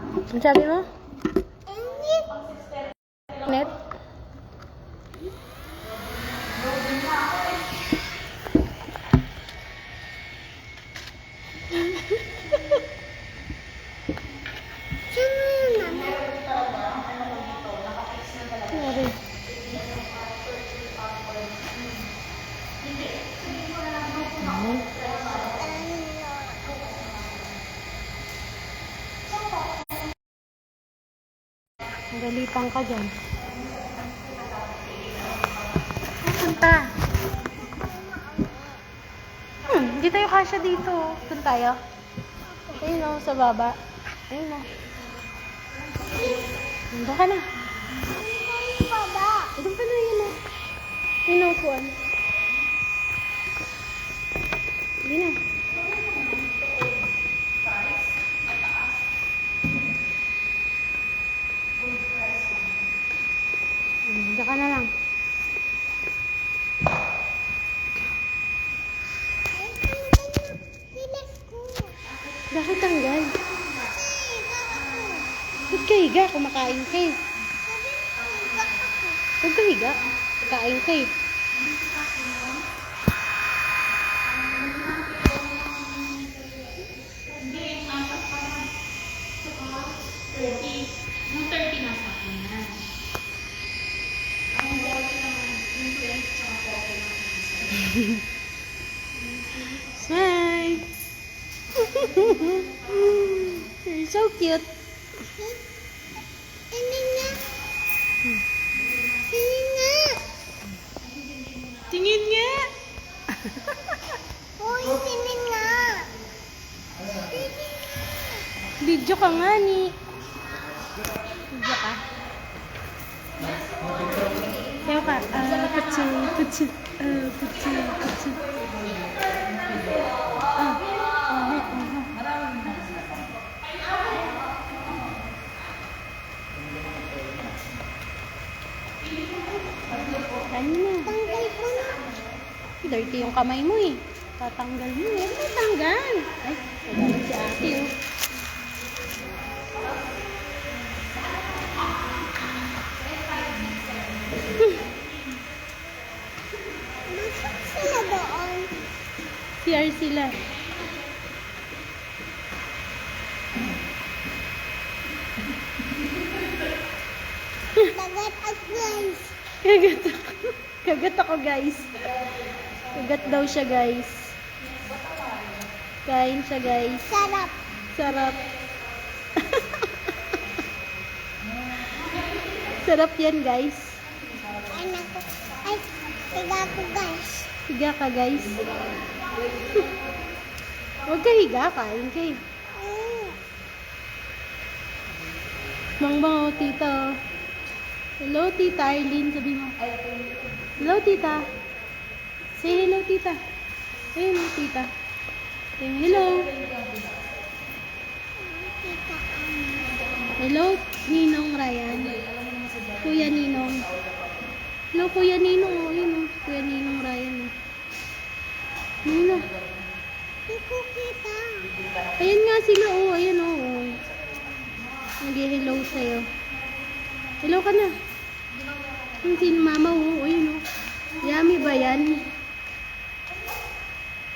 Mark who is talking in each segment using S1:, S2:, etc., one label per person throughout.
S1: Ano sabi mo? Net? Galitan ka dyan. Punta. Hindi tayo kasya dito. Doon tayo. Ayun o, sa baba. Ayun o. Doon ka na. Doon ka na, yun o. Yun o, kuwan. Hindi na. Diyan ka na lang. Bakit tanggal? Huwag ka higa, kumakain ka eh. Huwag ka higa, kain ka eh.
S2: Yung 30 na sa akin na.
S1: Smile! You're so cute. Tingin nga!
S3: Uy, tingin nga!
S1: Video ka nga ni. Video ka. Sayo ka. Putsi, putsi. Putsi, putsi. Ano na?
S3: Tanggal ko na.
S1: Dirty yung kamay mo eh. Tatanggal mo. Huwag mo tanggal. Ay, nagalit si ate oh.
S3: Bakit sila doon?
S1: CR sila.
S3: Dagat at guys.
S1: Kagat ako. Kagat ako guys. Kagat daw siya guys. Kain siya guys.
S3: Sarap.
S1: Sarap. Sarap yan guys.
S3: Ay, naku. Ay, tiga ko guys.
S1: Higa ka guys. Huwag ka higa. Kain ka eh. Mangbang oh tita. Hello tita Arlene. Sabi mo. Hello tita. Say hello tita. Say hello tita. Say hello.
S3: Tita,
S1: Hello Ninong Ryan. Kuya Ninong. Hello Kuya Ninong. Oh, yun oh. Kuya Ninong Ryan. Oh. Ninong.
S3: hindi ko kita.
S1: Ayan nga sila oh. Ayan oh. Oh. Nag-hello sa'yo. Hello ka na. Yung sin mama oh. Ayan oh. Yummy ba yan?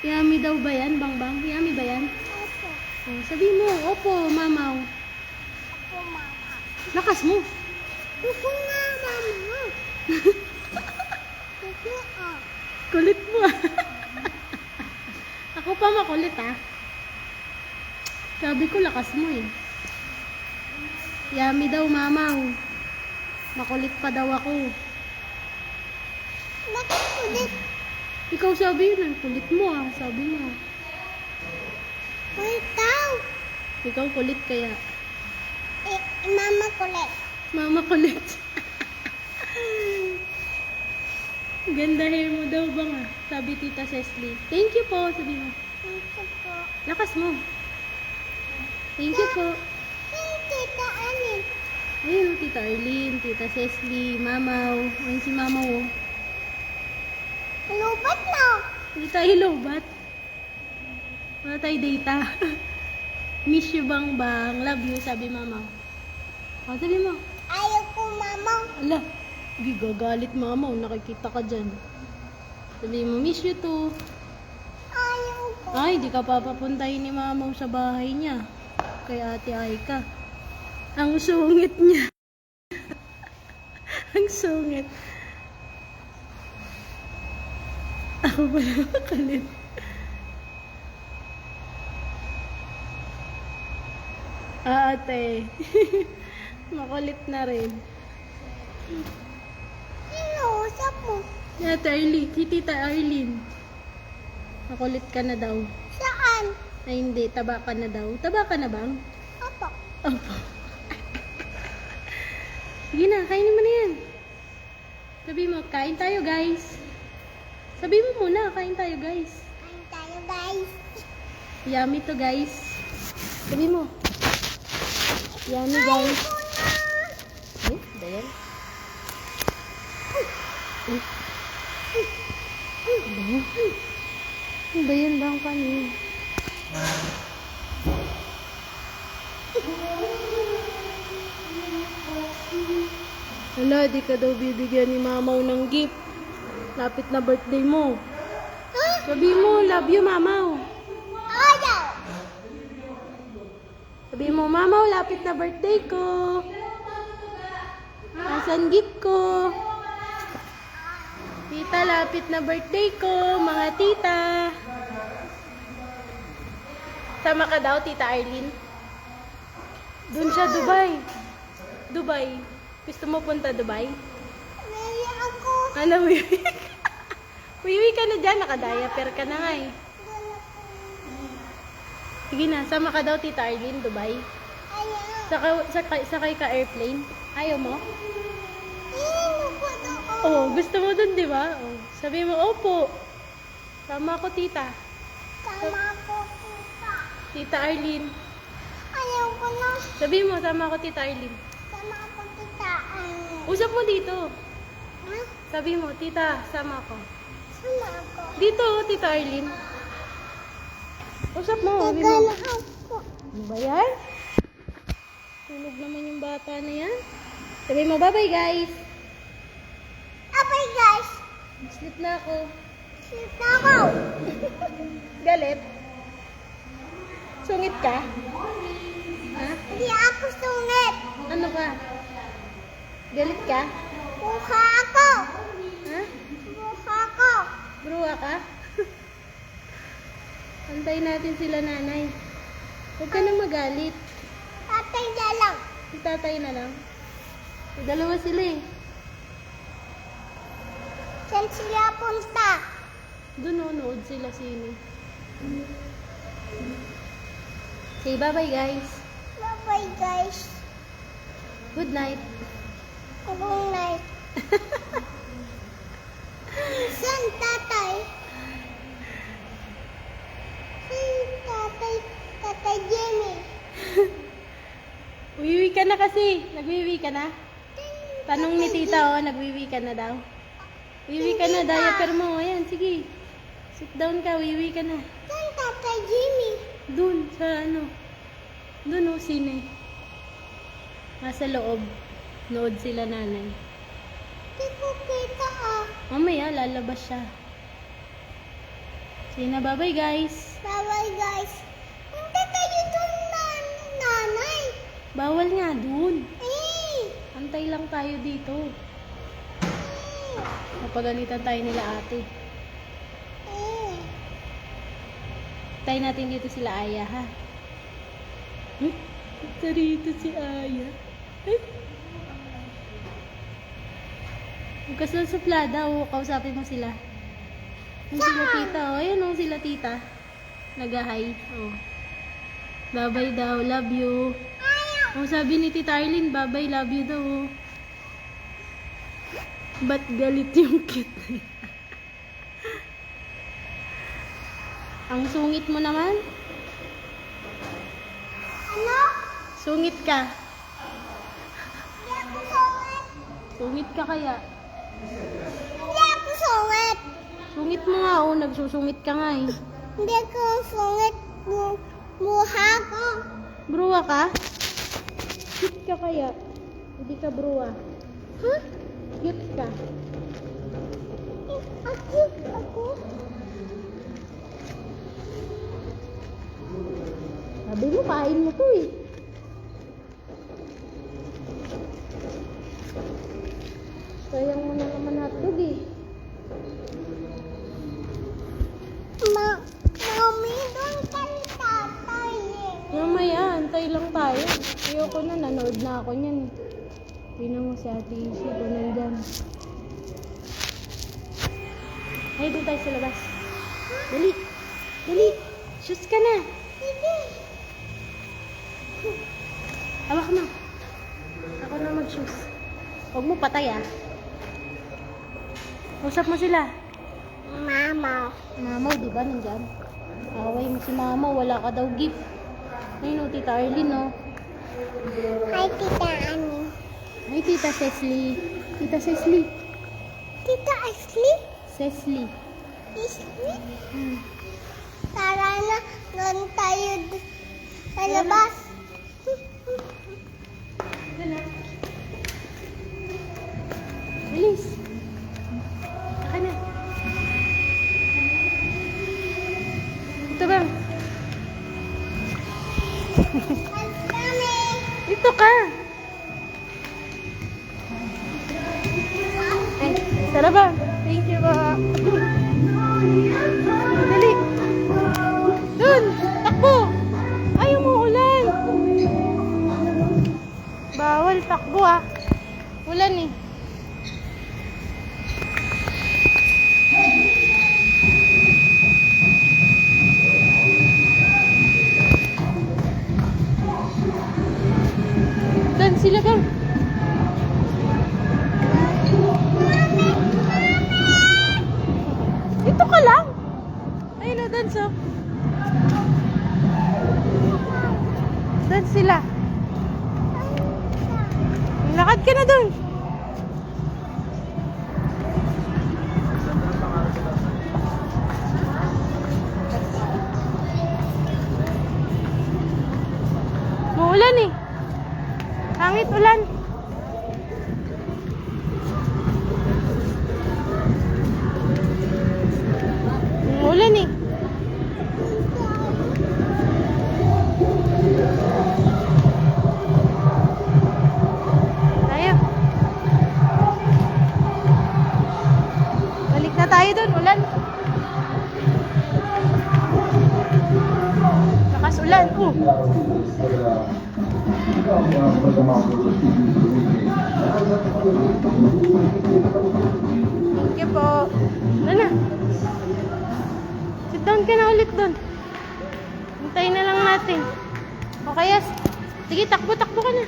S1: Yummy daw ba yan, Bangbang? Yummy ba yan?
S3: Opo.
S1: Oh, sabi mo, opo, mama.
S3: Opo, mama.
S1: Lakas mo.
S3: Opo nga, mama. Opo, ah.
S1: Kulit mo. Ako pa makulit ah. Sabi ko, lakas mo eh. Yummy daw, mama. Makulit pa daw ako.
S3: Bakit ulit?
S1: Ikaw sabi yun, ang kulit mo ah. Sabi mo.
S3: Uy, ikaw.
S1: Ikaw kulit kaya.
S3: Mama kulit.
S1: Mama kulit. Ganda hair mo daw ba nga? Sabi Tita Cecily. Thank you po, sabi mo.
S3: Ito po.
S1: Lakas mo. Thank you po.
S3: Hey, tita, anin?
S1: Ayun, Tita Arlene, Tita Cecily, Mamaw. Ayun si Mamaw oh.
S3: Lubat na.
S1: Hindi tayo lobat. Wala tayo data. Miss you, Bang Bang. Love you, sabi mama. O, sabi mo.
S3: Ayaw ko, mama.
S1: Ala, gagalit mama. Nakikita ka dyan. Sabi mo, miss you too.
S3: Ayaw ko.
S1: Ay, di ka papapuntahin ni mama sa bahay niya. Kay ate Aika. Ang sungit niya. Ang sungit. Ako pala makalit. Ate. Makulit na rin.
S3: Inuusap mo.
S1: Ate Arlene, si Tita Arlene. Makulit ka na daw.
S3: Saan?
S1: Ay hindi, taba ka na daw. Taba ka na bang?
S3: Opo.
S1: Opo. Sige na, kainin mo na yan. Sabi mo, kain tayo guys. Sabi mo muna, kain tayo guys.
S3: Kain tayo, guys.
S1: Yummy to guys. Sabi mo. Yummy guys. Ay, ba yan? Ay. Ano ba yan? Ano ba yan bang panin? Hala, di ka daw bibigyan ni mamaw ng gift. Lapit na birthday mo. Sabi mo, love you mamaw.
S3: Ayaw.
S1: Sabi mo, mamaw, lapit na birthday ko. Nasaan gift ko? Tita, lapit na birthday ko. Mga tita. Sama ka daw, Tita Arlene? Doon siya, Dubai. Dubai. Gusto mo punta Dubai?
S3: May ako.
S1: Ano, wiwi ka? Wiwi ka na dyan, nakadiaper ka na nga eh. Sige na, sama ka daw, Tita Arlene, Dubai.
S3: Ayaw.
S1: Sakay ka airplane. Ayaw mo?
S3: Ino ko doon.
S1: Oh, gusto mo dun, di ba? Oh, sabi mo, opo. Sama ko, tita.
S3: Sama ko, tita.
S1: Tita Arlene.
S3: Ayaw ko na.
S1: Sabi mo, sama ko, Tita Arlene.
S3: Sama ko, tita.
S1: Usap mo dito.
S3: Ha?
S1: Sabi mo, tita, sama ko.
S3: Sama ko.
S1: Dito, Tita Arlene. Usap mo. Sabi mo.
S3: Tagal ako.
S1: Ano ba yan? Tulog naman yung bata na yan. Sabi mo, bye-bye guys.
S3: Abay, guys.
S1: Sleep na ako.
S3: Sita ko.
S1: Galit? Sungit ka? Ha?
S3: Hindi ako sungit.
S1: Ano ka? Galit ka?
S3: Mukha ako.
S1: Ha?
S3: Mukha ko.
S1: Bruwa ka? Antayin natin sila nanay. Huwag ka nang magalit.
S3: Tatay na lang.
S1: Si tatay na lang. May dalawa sila eh.
S3: Saan sila punta?
S1: Doon nood sila sini. Say bye-bye guys.
S3: Bye-bye, guys.
S1: Good night.
S3: Good night. Saan tatay? Saan tatay? Tatay Jimmy.
S1: Uwiwi ka na kasi. Nagwiwi ka na? Tanong ni tita nagwiwi ka na daw. Wiwi ka na, diaper mo. Ayan, sige. Sit down ka, wiwi ka na.
S3: Saan tatay Jimmy?
S1: Doon, sa ano. Doon sine. Nasa loob. Nood sila nanay.
S3: Di ko kita
S1: Mamaya, lalabas siya. Sige na, bye-bye guys.
S3: Bye-bye, guys. Punta tayo doon nanay.
S1: Bawal nga doon.
S3: Eh.
S1: Antay lang tayo dito. Napagalitan tayo nila ate. Tayo natin dito sila Aya, ha? Sarito si Aya. Bukas lang sa plada, kausapin mo sila. Yung sila tita, ayan sila tita. Nag-hi, Bye-bye daw, love you. Sabi ni Tita Arlene, bye-bye, love you daw, Ba't galit yung kit? Ang sungit mo naman.
S3: Ano?
S1: Sungit ka.
S3: Hindi ako sungit.
S1: Sungit ka kaya.
S3: Hindi ako sungit.
S1: Sungit mo nga, nagsusungit ka nga eh.
S3: Hindi ako sungit. Mukha ko.
S1: Bruwa ka? Cute ka kaya? Hindi ka bruwa.
S3: Huh?
S1: Cute ka.
S3: Ako?
S1: Sabi mo, kain mo to eh. Sayang mo na naman hotdog eh.
S3: Mami, doon tayo tatay eh.
S1: Mamaya, antay lang tayo. Ayoko na, nanood na ako niyan. Tingnan mo si Ate Isi kung nandyan. Ay, doon tayo sa labas. Dali! Dali! Shoes ka na!
S3: Sige.
S1: Hawak mo. Ako na mag-shoes. Huwag mo patay ah. Usap mo sila.
S3: Mama.
S1: Mamaw, di ba nandyan? Away mo si Mama, wala ka daw gift. Ayun o, Tita Arlene o.
S3: Hi, Tita Ani.
S1: Ay, Tita Cecily. Tita Cecily.
S3: Tita Ashley?
S1: Cecily.
S3: Ashley?
S1: Hmm.
S3: Tara na, doon tayo sa labas.
S1: Bilis. Saka na. Ito ba?
S3: Mas kami.
S1: Ito ka. Ay, tara ba? Thank you ba? Dali. Dun, takbo. Ayaw mo ulan. Bawal takbo ah. Ulan eh. Dan sila bang? Ito ka lang. Ayun o, dance oh. Dance sila. Lakad ka na dun. Maulan eh. Hangit ulan. Ulan eh. Tayo. Balik na tayo dun, ulan. Lakas ulan. Thank you po. Ano na? Sit down ka na ulit doon. Hintayin na lang natin. O kaya, sige, takbo-takbo ka na.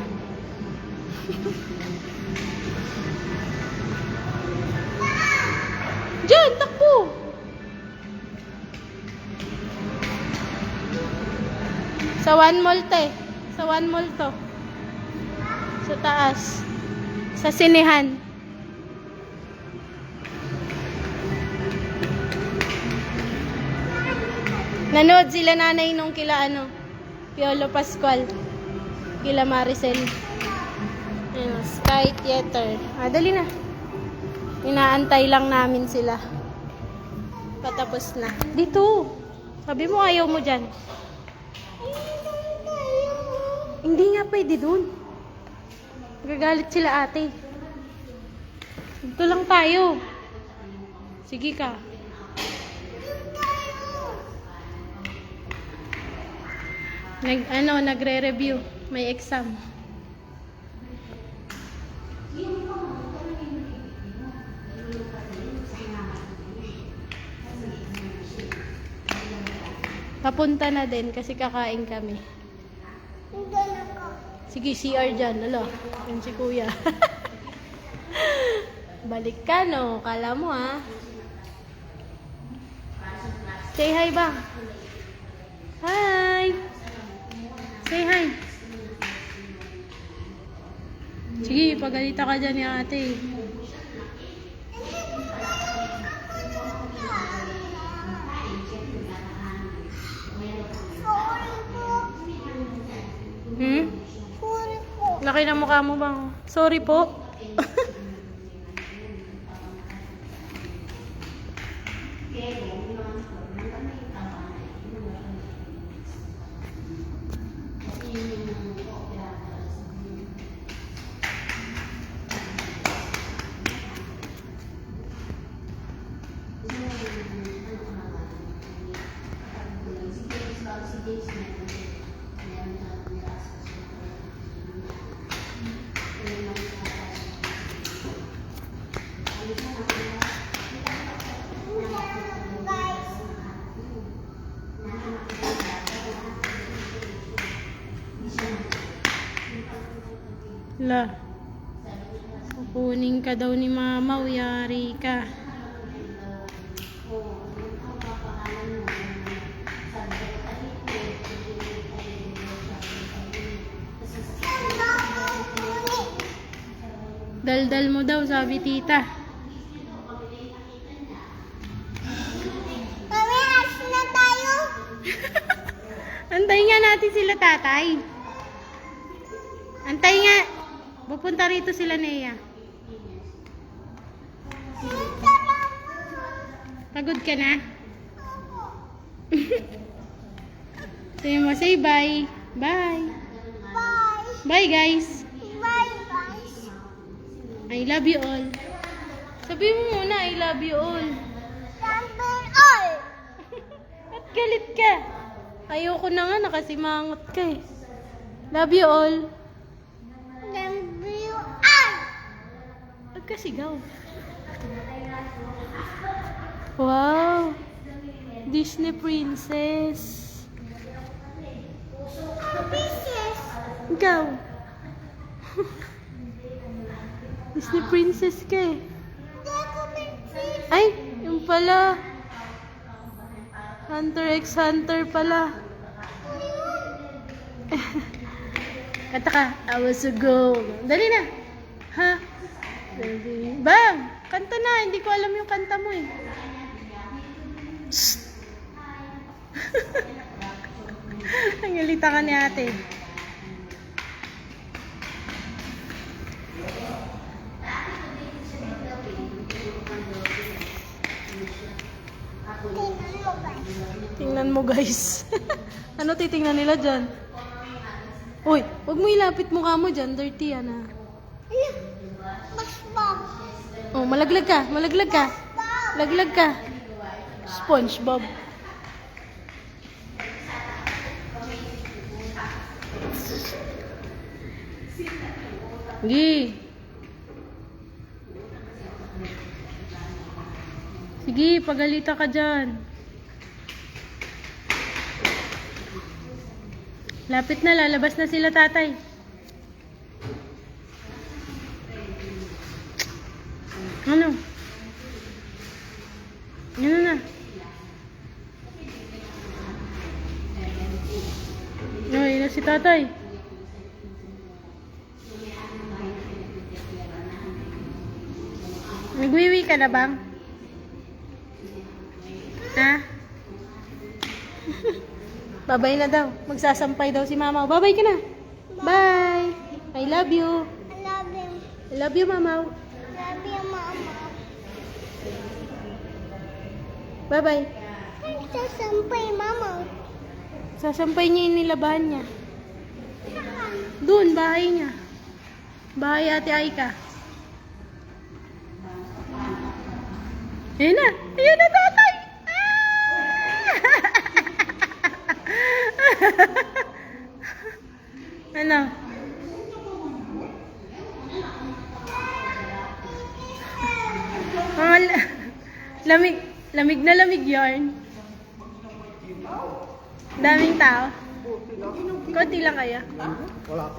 S1: Diyan, takbo! Sa One Mall te. Sa One Mall to. Sa taas. Sa sinehan. Nanood sila nanay nung kila Piolo Pascual. Kila Maricel. Ayun, Sky Theater. Dali na. Inaantay lang namin sila. Patapos na. Dito. Sabi mo ayaw mo dyan. Hindi nga pwede dun. Gagalit sila ate. Dito lang tayo. Sige ka. Nagre-review. May exam. Papunta na din kasi kakain kami.
S3: Doon ako.
S1: Sige, CR dyan. Alo, yun si kuya. Balik ka, no? Kala mo, ha? Say hi ba? Hi! Say hi! Sige, pagalita ka dyan ni ate.
S3: Sorry po.
S1: Laki ng mukha mo bang? Sorry po. La. Kukunin ka daw ni mama, uyari ka. Daldal mo daw, sabi tita.
S3: Mami, alis na tayo.
S1: Antayin nga natin sila tatay. Antayin nga. Pupunta rito sila Nea. Pagod ka na? Say mo, say bye. Bye.
S3: Bye.
S1: Bye guys.
S3: Bye, guys.
S1: I love you all. Sabi mo muna, I love you all.
S3: Number all.
S1: At galit ka. Ayoko na nga, nakasimangot ka eh. Love you all.
S3: Number all.
S1: Huwag ka sigaw. Wow. Disney princess.
S3: Pieces.
S1: Ikaw. Disney princess ka eh.
S3: Documents.
S1: Ay, yung pala. Hunter x Hunter pala. Kanta ka. I was a go. Dali na. Ha? Dali. Bang! Kanta na. Hindi ko alam yung kanta mo eh. Shh! Nangalita ka ni ate. Tingnan mo guys. Ano titingnan nila dyan? Uy, huwag mo ilapit mukha mo dyan. Dirty yan ah.
S3: Basbang.
S1: Oh, malaglag ka. Malaglag ka. Laglag ka. SpongeBob. Sige. Sige, pagalita ka dyan. Lapit na, lalabas na sila tatay. Ano? Ano na? Ay, na si tatay. Nagwiwi ka na bang? Ha? Babay na daw. Magsasampay daw si mama. Babay ka na. Bye. I love you.
S3: I love him.
S1: I love you, mama.
S3: Love you, Mama.
S1: Bye-bye.
S3: Sasampay, Mama.
S1: Sasampay niya yung nilabahan niya. Doon, bahay niya. Bahay ate Aika. Ayun na. Ayun na, tatay. Ano? Mga lamig, lamig na lamig yarn. Daming tao. Konti lang kaya.
S4: Wala pa.